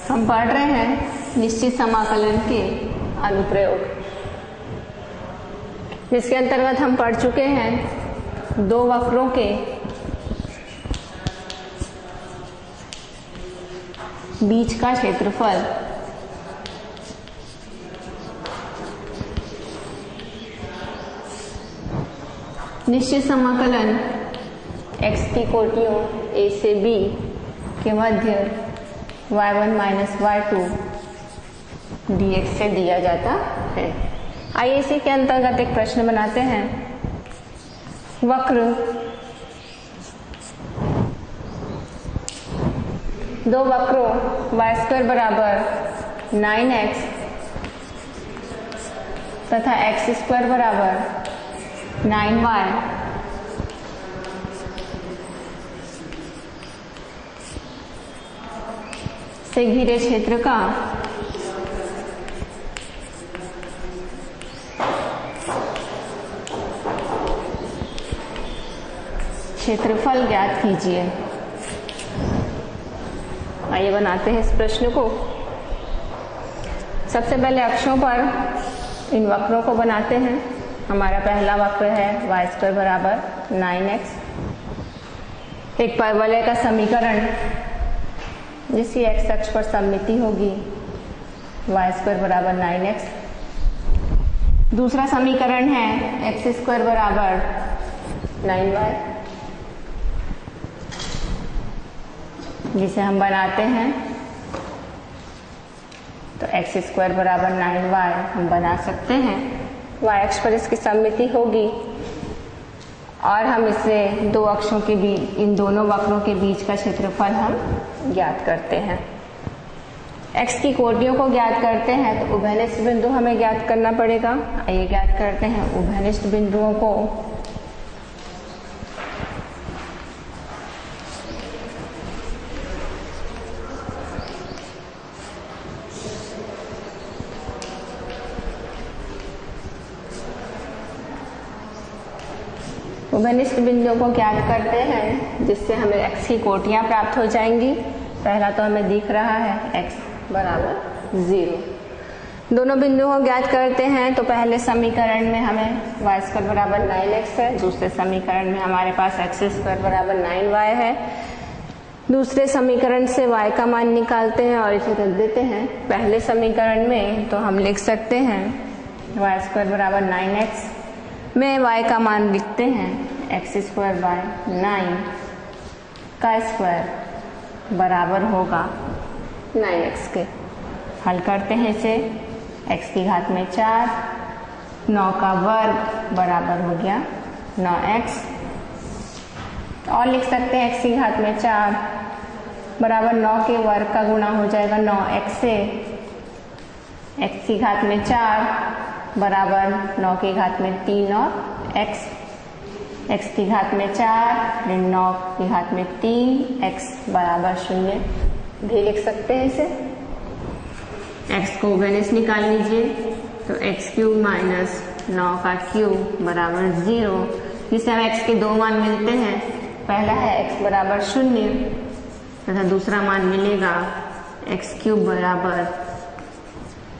हम पढ़ रहे हैं निश्चित समाकलन के अनुप्रयोग, जिसके अंतर्गत हम पढ़ चुके हैं दो वक्रों के बीच का क्षेत्रफल निश्चित समाकलन x की कोटियों a से b के मध्य y1 माइनस y2 dx से दिया जाता है। आइए इसी के अंतर्गत एक प्रश्न बनाते हैं। वक्र दो वक्रों y² बराबर 9x तथा x² बराबर 9y से घिरे क्षेत्र का क्षेत्रफल ज्ञात कीजिए। आइए बनाते हैं इस प्रश्न को। सबसे पहले अक्षों पर इन वक्रों को बनाते हैं। हमारा पहला वक्र है y² बराबर 9x, एक परवलय का समीकरण जिसकी x अक्ष पर सममिति होगी y² बराबर 9x। दूसरा समीकरण है x² बराबर 9y, जिसे हम बनाते हैं तो x² बराबर 9y हम बना सकते हैं। y अक्ष पर इसकी सममिति होगी और हम इसे दो अक्षों के बीच, इन दोनों वक्रों के बीच का क्षेत्रफल हम ज्ञात करते हैं। x की कोटियों को ज्ञात करते हैं तो उभयनिष्ठ बिंदु हमें ज्ञात करना पड़ेगा। आइए ज्ञात करते हैं उभयनिष्ठ बिंदुओं को। उभयनिष्ठ बिंदुओं को ज्ञात करते हैं जिससे हमें x की कोटियां प्राप्त हो जाएंगी। पहला तो हमें दिख रहा है x बराबर 0। दोनों बिंदुओं को ज्ञात करते हैं तो पहले समीकरण में हमें y² बराबर 9x है, दूसरे समीकरण में हमारे पास x² बराबर 9y है। दूसरे समीकरण से y का मान निकालते हैं और इसे रख देते हैं। पहले समीकरण में तो हम लिख सकते हैं y² बराबर 9x में y का मान लिखते हैं x² बाय 9 का स्क्वायर बराबर होगा 9x के। हल करते हैं इसे, x की घात में 4, 9 का वर्ग बराबर हो गया 9x, और लिख सकते हैं x की घात में 4 बराबर 9 के वर्ग का गुणा हो जाएगा 9x से। x की घात में 4 बराबर 9 की घात में 3 और x की घात में 4 ऋण 9 की घात में 3, x बराबर 0 भी लिख सकते हैं इसे। x को उभयनिष्ठ निकाल लीजिए तो x³ माइनस 9 का क्यूब बराबर 0, जिसे हम x के दो मान मिलते हैं। पहला है x बराबर 0 तथा दूसरा मान मिलेगा x³ बराबर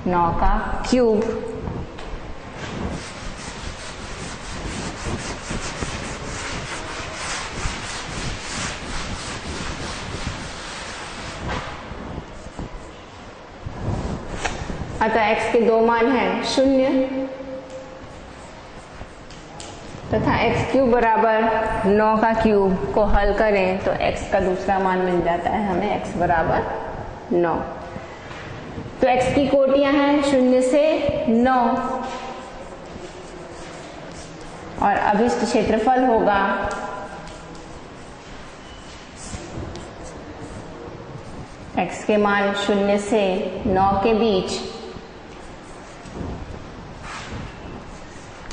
9 का क्यूब। अतः x के दो मान हैं 0 तथा x³ बराबर 9 का क्यूब को हल करें तो x का दूसरा मान मिल जाता है हमें x बराबर 9। तो x की कोटियां हैं 0 से 9 और अभिष्ट क्षेत्रफल होगा x के मान 0 से 9 के बीच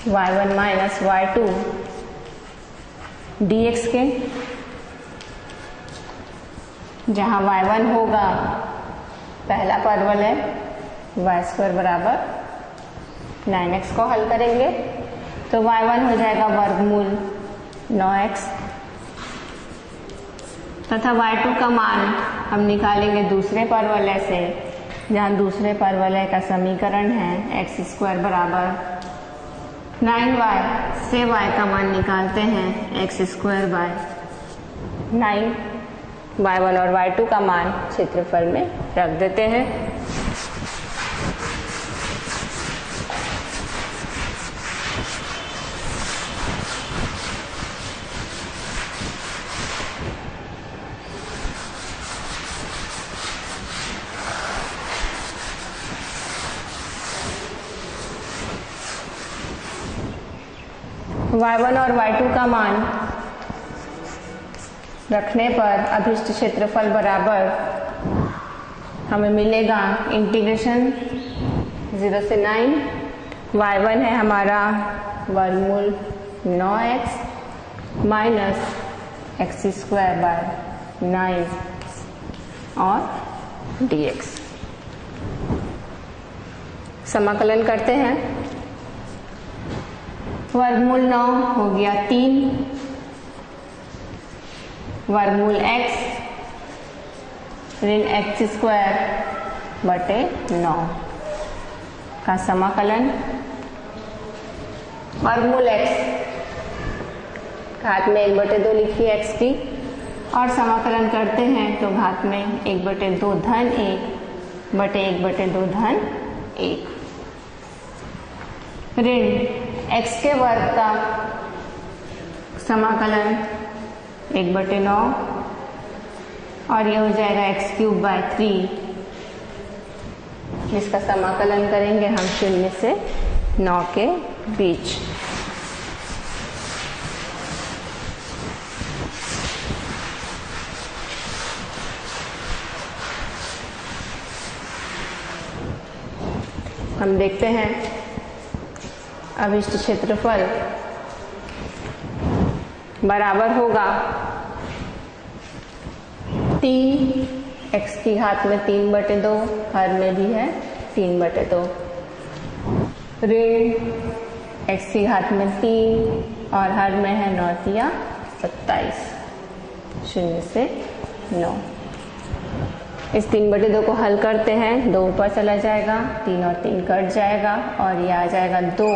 y1 माइनस y2 dx के, जहां y1 होगा पहला परवलय y² बराबर 9x को हल करेंगे तो y1 हो जाएगा वर्गमूल 9x तथा y2 का मान हम निकालेंगे दूसरे परवलय से, जहाँ दूसरे परवलय का समीकरण है x स्क्वायर बराबर 9y से y का मान निकालते हैं x स्क्वायर बाय 9, y1 और y2 का मान क्षेत्रफल में रख देते हैं। y1 और y2 का मान रखने पर अभिष्ट क्षेत्रफल बराबर हमें मिलेगा इंटीग्रेशन 0 से 9, y1 है हमारा वर्गमूल 9x minus x square by 9 और dx। समाकलन करते हैं। वर्गमूल 9 हो गया 3, वर्गमूल x ऋण एक्स स्क्वायर बटे 9 का समाकलन। वर्गमूल x घात में 1/2 लिखिए x की, और समाकलन करते हैं तो घात में 1/2 धन 1 बटे 1/2 धन 1 ऋण x के वर्ग का समाकलन 1/9 और ये हो जाएगा x³ बाय 3, जिसका समाकलन करेंगे हम 0 से 9 के बीच। हम देखते हैं अभिष्ट क्षेत्रफल बराबर होगा 3 x की घात में 3/2, हर में भी है 3/2 ऋण x की घात में 3 और हर में है 9 27, 0 से 9। इस 3/2 को हल करते हैं, 2 ऊपर चला जाएगा, 3 और 3 कट जाएगा और ये आ जाएगा 2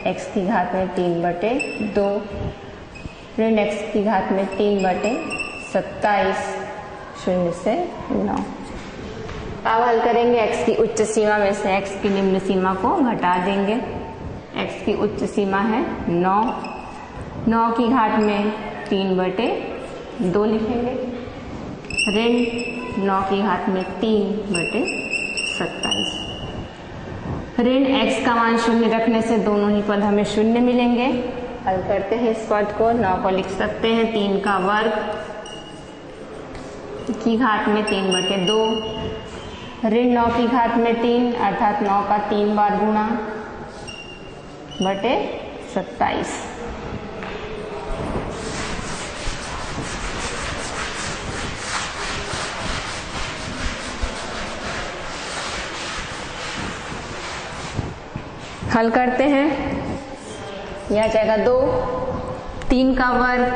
x की घात में 3/2 ऋण x की घात में 3/27, 0 से 9। अब हल करेंगे x की उच्च सीमा में से x की निम्न सीमा को घटा देंगे। x की उच्च सीमा है 9, 9 की घात में 3/2 लिखेंगे ऋण 9 की घात में 3/27 ऋण x का मान 0 रखने से दोनों ही पद हमें 0 मिलेंगे। हल करते हैं इस पद को। 9 को लिख सकते हैं 3 का वर्ग की घात में 3/2 ऋण 9 की घात में 3 अर्थात 9 का 3 बार गुणा बटे 27। हल करते हैं, यह आ जाएगा 2, 3 का वर्ग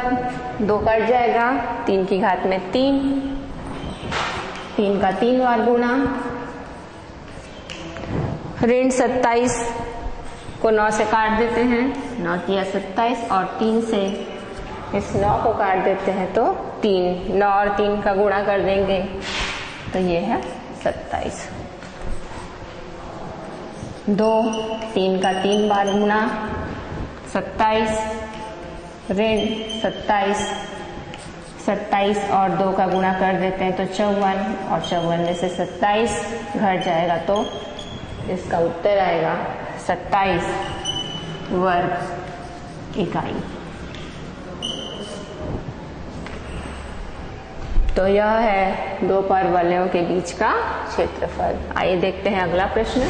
2 कट जाएगा, 3 की घात में 3, 3 का 3 बार गुणा ऋण 27 को 9 से काट देते हैं, 9 तिया 27 और 3 से इस 9 को काट देते हैं तो 3, 9 और 3 का गुणा कर देंगे तो ये है 27। 2, 3 का 3 बार गुणा 27 ऋण 27, 27 और 2 का गुणा कर देते हैं तो 54 और 54 में से 27 घट जाएगा तो इसका उत्तर आएगा 27 वर्ग इकाई। तो यह है दो परवलयों के बीच का क्षेत्रफल। आइए देखते हैं अगला प्रश्न।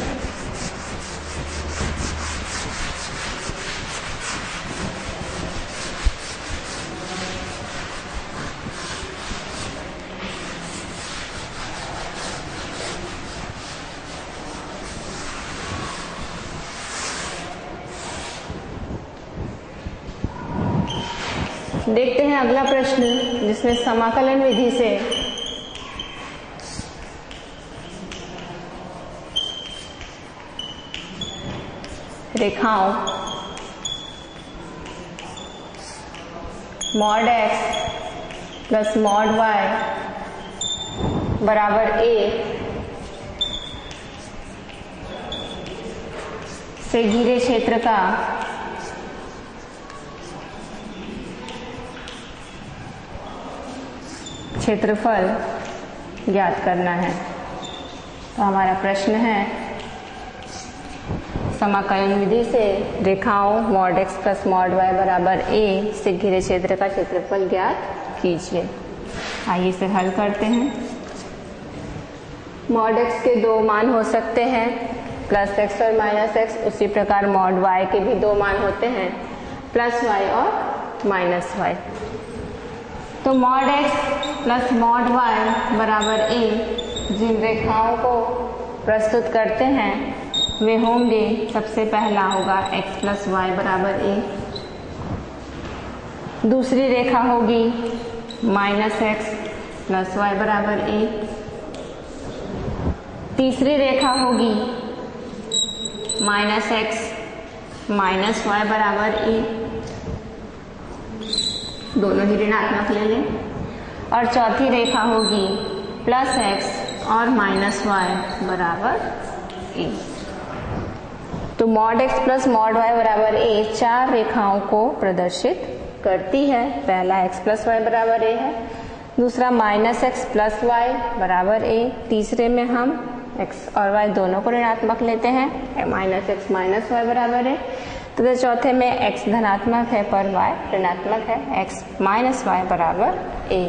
देखते हैं अगला प्रश्न, जिसमें समाकलन विधि से रेखाओं mod x plus mod y बराबर a से घिरे क्षेत्र का क्षेत्रफल ज्ञात करना है। तो हमारा प्रश्न है, समाकलन विधि से रेखाओं mod x plus mod y बराबर a से घिरे क्षेत्र का क्षेत्रफल ज्ञात कीजिए। आइए इसे हल करते हैं। मॉड x के दो मान हो सकते हैं, प्लस x और माइनस x। उसी प्रकार मॉड y के भी दो मान होते हैं, प्लस y और माइनस y। तो mod x plus mod y बराबर a जिन रेखाओं को प्रस्तुत करते हैं वे होंगे, सबसे पहला होगा x प्लस वाई बराबर a, दूसरी रेखा होगी माइनस एक्स प्लस वाई बराबर a, तीसरी रेखा होगी माइनस एक्स माइनस वाई बराबर a, दोनों ही ऋणात्मक ले लें, और चौथी रेखा होगी प्लस एक्स और माइनस वाई बराबर a। तो mod x plus mod y बराबर a चार रेखाओं को प्रदर्शित करती है। पहला x प्लस वाई बराबर a है, दूसरा माइनस एक्स प्लस वाई बराबर a, तीसरे में हम x और y दोनों को ऋणात्मक लेते हैं, माइनस एक्स माइनस वाई बराबर a। तो चौथे में x धनात्मक है पर y ऋणात्मक है, x माइनस वाई बराबर a।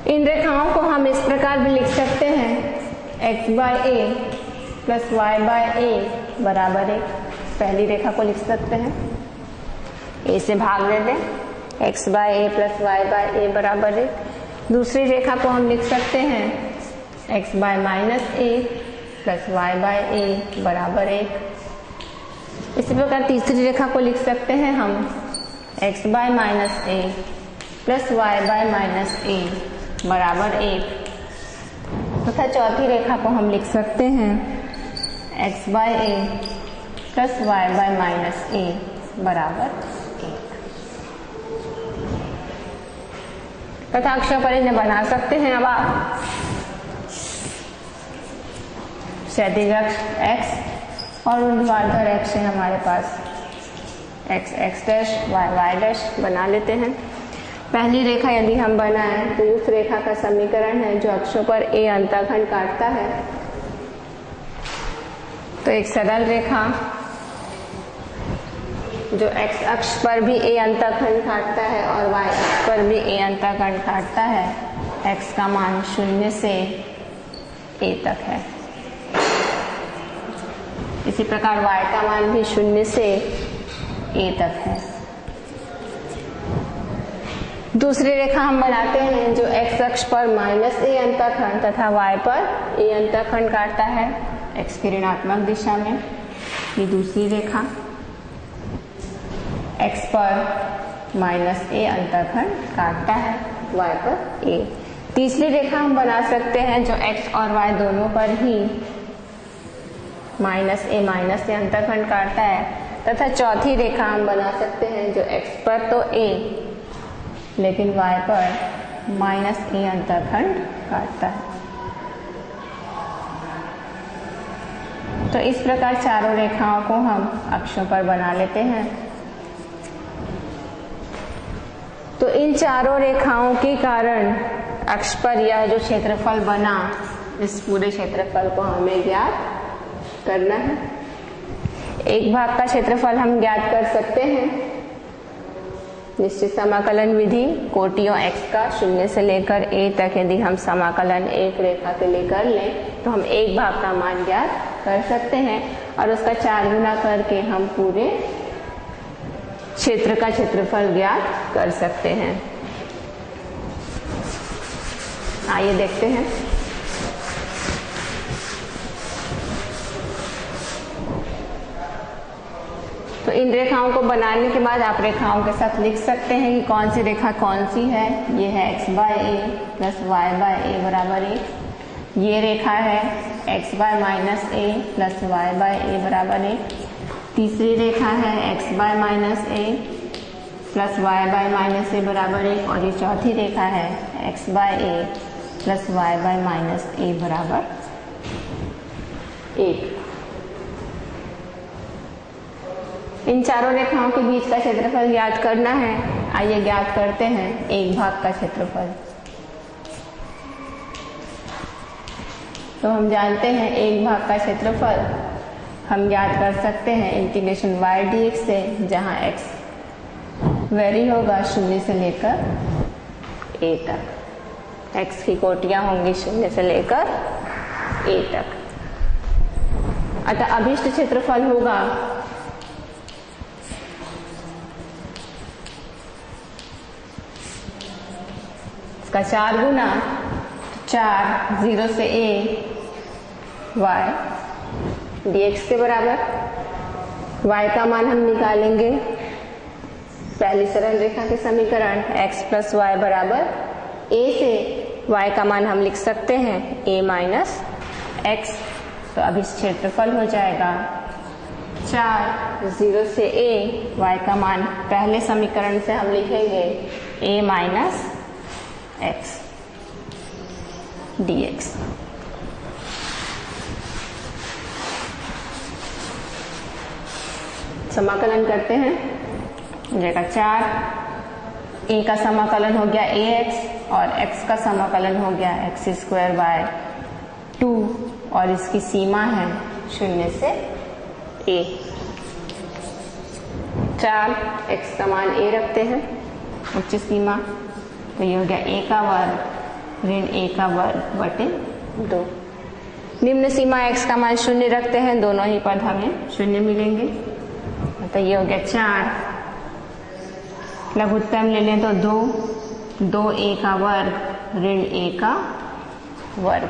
इन रेखाओं को हम इस प्रकार भी लिख सकते हैं, x by A plus Y by A बराबर एक। पहली रेखा को लिख सकते हैं, a से भाग दे दें, x by A plus Y by A बराबर एक। दूसरी रेखा को हम लिख सकते हैं, x by minus A plus Y by A बराबर एक। इसी प्रकार तीसरी रेखा को लिख सकते हैं हम, x by minus A plus Y by minus A बराबर एक। तथा चौथी रेखा को हम लिख सकते हैं, x by A plus Y by minus A बराबर एक। तथा अक्षर पर इन्हें बना सकते हैं। अब आप क्षैतिज अक्ष x और ऊर्ध्वाधर अक्ष है हमारे पास x डैश y डैश बना लेते हैं। पहली रेखा यदि हम बनाएं तो उस रेखा का समीकरण है जो अक्षों पर a अंतःखंड काटता है। तो एक सरल रेखा जो x अक्ष पर भी a अंतःखंड काटता है और y अक्ष पर भी a अंतःखंड काटता है, x का मान 0 से a तक है। इसी प्रकार y का मान भी 0 से a तक है। दूसरी रेखा हम बनाते हैं जो x अक्ष पर माइनस a अंतःखंड तथा y पर a अंतःखंड काटता है, x की ऋणात्मक दिशा में। ये दूसरी रेखा x पर माइनस a अंतःखंड काटता है, y पर a। तीसरी रेखा हम बना सकते हैं जो x और y दोनों पर ही माइनस a अंतःखंड काटता है। तथा चौथी रेखा हम बना सकते हैं जो x पर तो a लेकिन y पर माइनस a अंतःखंड काटता है। तो इस प्रकार चारों रेखाओं को हम अक्षों पर बना लेते हैं। तो इन चारों रेखाओं के कारण अक्ष पर यह जो क्षेत्रफल बना, इस पूरे क्षेत्रफल को हमें ज्ञात करना है। एक भाग का क्षेत्रफल हम ज्ञात कर सकते हैं निश्चित समाकलन विधि कोटियों x का 0 से लेकर a तक यदि हम समाकलन एक रेखा के लिए कर लें तो हम एक भाग का मान ज्ञात कर सकते हैं और उसका 4 गुना करके हम पूरे क्षेत्र का क्षेत्रफल ज्ञात कर सकते हैं। आइए देखते हैं। तो इन रेखाओं को बनाने के बाद आप रेखाओं के साथ लिख सकते हैं कि कौन सी रेखा कौन सी है। ये है x by A plus Y by A बराबर 1। ये रेखा है x by minus A plus Y by A बराबर 1। तीसरी रेखा है x by minus A plus Y by minus A बराबर 1। और ये चौथी रेखा है x by A plus Y by minus A बराबर 1। इन चारों रेखाओं के बीच का क्षेत्रफल ज्ञात करना है। आइए ज्ञात करते हैं एक भाग का क्षेत्रफल। तो हम जानते हैं एक भाग का क्षेत्रफल हम ज्ञात कर सकते हैं इंटीग्रेशन y dx से, जहां x वेरी होगा 0 से लेकर a तक। x की कोटियां होंगी 0 से लेकर a तक। अतः अभिष्ट क्षेत्रफल होगा इसका 4 गुना 4 0 से a y dx के बराबर। y का मान हम निकालेंगे पहली सरल रेखा के समीकरण x प्लस वाई बराबर a से y का मान हम लिख सकते हैं a माइनस x। तो अब इस क्षेत्रफल हो जाएगा 4 0 से a, y का मान पहले समीकरण से हम लिखेंगे a माइनस x dx। समाकलन करते हैं। जाएगा 4, a का समाकलन हो गया ax और x का समाकलन हो गया x स्क्वायर बाय 2 और इसकी सीमा है 0 से a। 4 x का मान a रखते हैं उच्च सीमा, तो ये हो गया a का वर्ग ऋण a का वर्ग बटे 2। निम्न सीमा x का मान 0 रखते हैं, दोनों ही पद हमें 0 मिलेंगे। तो ये हो गया 4, लघुत्तम ले लें तो 2 a का वर्ग ऋण a का वर्ग।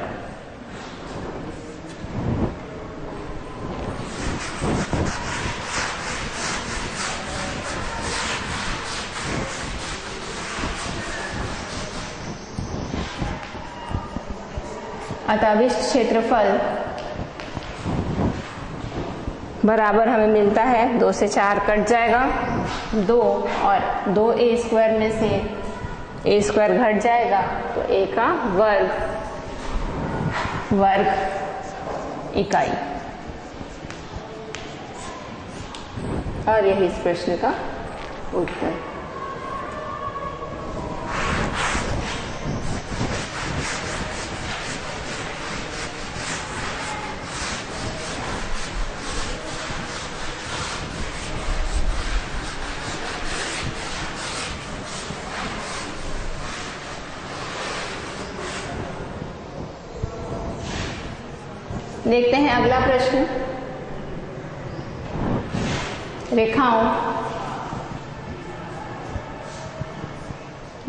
अतः अभिष्ट क्षेत्रफल बराबर हमें मिलता है 2 से 4 कट जाएगा 2 और 2a स्क्वायर में से a स्क्वायर घट जाएगा तो a का वर्ग इकाई। और यही इस प्रश्न का उत्तर। देखते हैं अगला प्रश्न। रेखाओं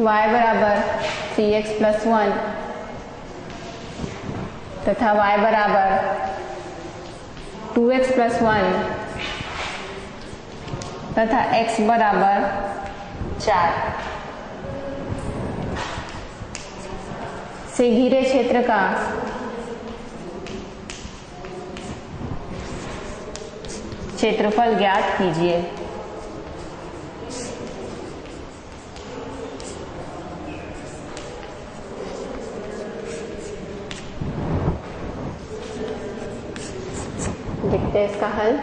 y बराबर 3x प्लस 1 तथा y बराबर 2x प्लस 1 तथा x बराबर 4 से घिरे क्षेत्र का क्षेत्रफल ज्ञात कीजिए। देखते हैं इसका हल।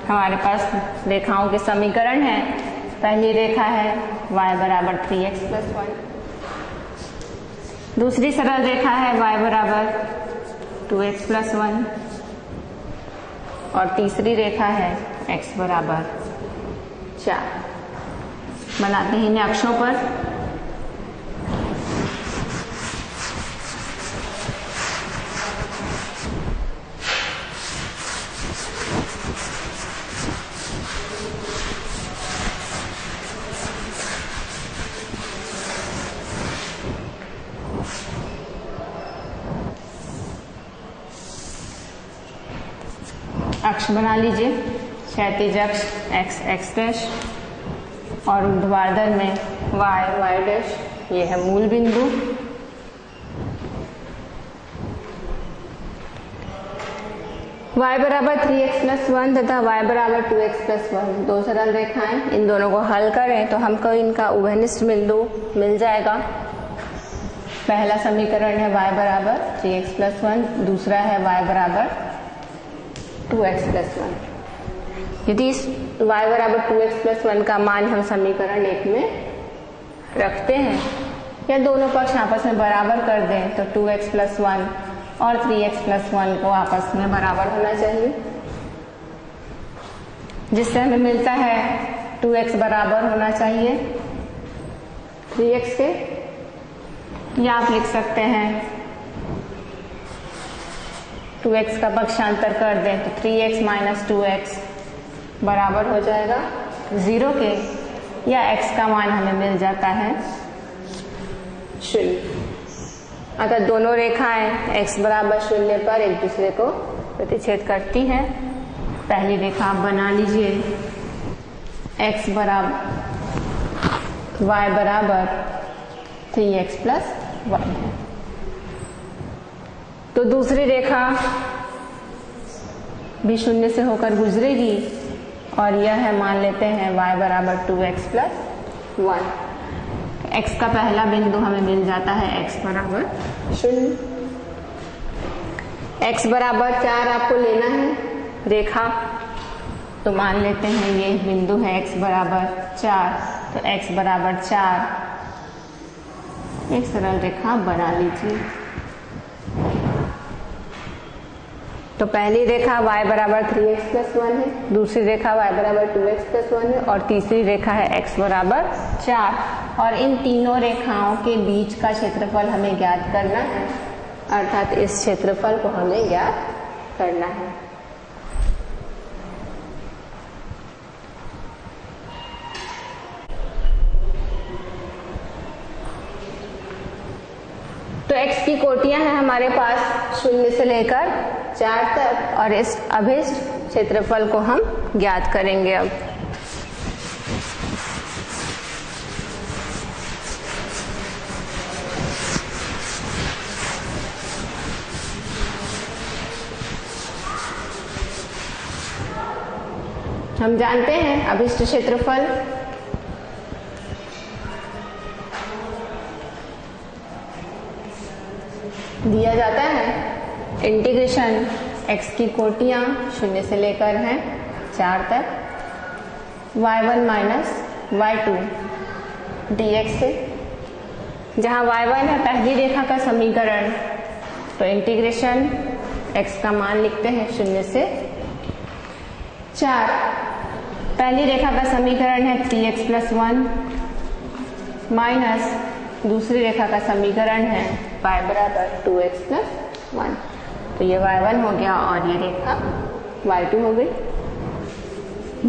हमारे पास रेखाओं के समीकरण है। पहली रेखा है y बराबर 3x प्लस 1, दूसरी सरल रेखा है y बराबर 2x प्लस 1 और तीसरी रेखा है x बराबर 4। बनाते हैं इन्हें अक्षों पर। अक्ष बना लीजिए, क्षैतिज अक्ष एक्स एक्स डैश और ऊर्ध्वाधर में वाई वाई डैश, ये है मूल बिंदु। y बराबर 3x प्लस 1 तथा y बराबर 2x प्लस 1, दो सरल रेखाएं, इन दोनों को हल करें तो हमको इनका उभयनिष्ठ बिंदु मिल जाएगा। पहला समीकरण है y बराबर 3x प्लस 1, दूसरा है y बराबर 2x प्लस 1। यदि इस y बराबर 2x प्लस 1 का मान हम समीकरण 1 में रखते हैं या दोनों पक्ष आपस में बराबर कर दें तो 2x प्लस 1 और 3x प्लस 1 को आपस में बराबर होना चाहिए, जिससे हमें मिलता है 2x बराबर होना चाहिए 3x के, या आप लिख सकते हैं 2x का पक्षांतर कर दें तो 3x माइनस 2x बराबर हो जाएगा 0 के, या x का मान हमें मिल जाता है 0। अतः दोनों रेखाएं x बराबर 0 पर एक दूसरे को प्रतिच्छेद करती हैं। पहली रेखा आप बना लीजिए, x बराबर y बराबर 3x प्लस 1 है। तो दूसरी रेखा भी 0 से होकर गुजरेगी और यह है, मान लेते हैं y बराबर 2x प्लस 1। x का पहला बिंदु हमें मिल जाता है x बराबर 0। x बराबर 4 आपको लेना है रेखा, तो मान लेते हैं ये बिंदु है x बराबर 4, तो x बराबर 4 एक सरल रेखा बना लीजिए। तो पहली रेखा y बराबर 3x प्लस 1 है, दूसरी रेखा y बराबर 2x प्लस 1 है और तीसरी रेखा है x बराबर 4। और इन तीनों रेखाओं के बीच का क्षेत्रफल हमें ज्ञात करना है, अर्थात इस क्षेत्रफल को हमें ज्ञात करना है। तो x की कोटियां हैं हमारे पास 0 से लेकर 4 तक, और इस अभिष्ट क्षेत्रफल को हम ज्ञात करेंगे। अब हम जानते हैं अभिष्ट क्षेत्रफल दिया जाता है इंटीग्रेशन x की कोटियां 0 से लेकर हैं 4 तक y1 माइनस y2 dx से, जहां y1 है पहली रेखा का समीकरण, तो इंटीग्रेशन x का मान लिखते हैं 0 से 4। पहली रेखा का समीकरण है 3x प्लस 1 माइनस दूसरी रेखा का समीकरण है y बराबर 2x प्लस 1, तो ये y1 हो गया और ये रेखा y2 हो गई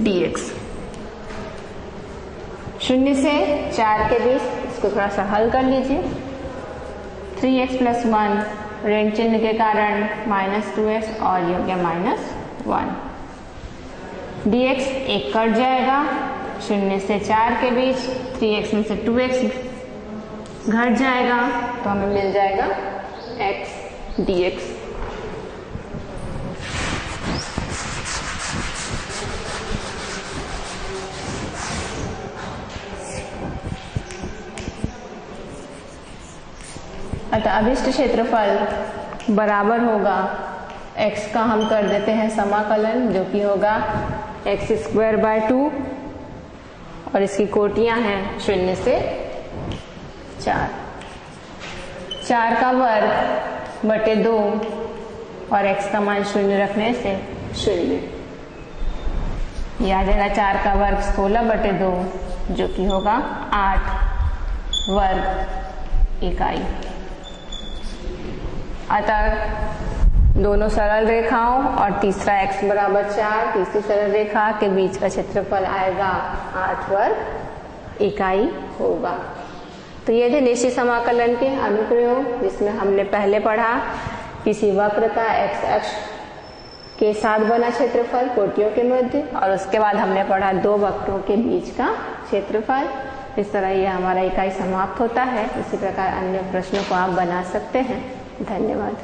dx। 0 से 4 के बीच इसको थोड़ा सा हल कर लीजिए। 3x प्लस 1 ऋण चिन्ह के कारण माइनस 2x और ये हो गया माइनस 1, dx एक कट जाएगा। 0 से 4 के बीच 3x में से 2x घट जाएगा तो हमें मिल जाएगा x dx। अतः अभिष्ट क्षेत्रफल बराबर होगा x का हम कर देते हैं समाकलन, जो कि होगा x स्क्वायर बाय 2 और इसकी कोटियां हैं 0 से 4, 4 का वर्ग बटे 2 और x का मान 0 रखने से 0, यह आ जाएगा 4 का वर्ग 16 बटे 2, जो कि होगा 8 वर्ग इकाई। अतः दोनों सरल रेखाओं और तीसरा x बराबर 4 तीसरी सरल रेखा के बीच का क्षेत्रफल आएगा 8 वर्ग इकाई होगा। तो ये थे निश्चित समाकलन के अनुप्रयोग, जिसमें हमने पहले पढ़ा किसी वक्रता x अक्ष के साथ बना क्षेत्रफल कोटियों के मध्य, और उसके बाद हमने पढ़ा दो वक्रों के बीच का क्षेत्रफल। इस तरह ये हमारा इकाई समाप्त होता है। इसी प्रकार अन्य प्रश्नों को आप बना सकते हैं। धन्यवाद।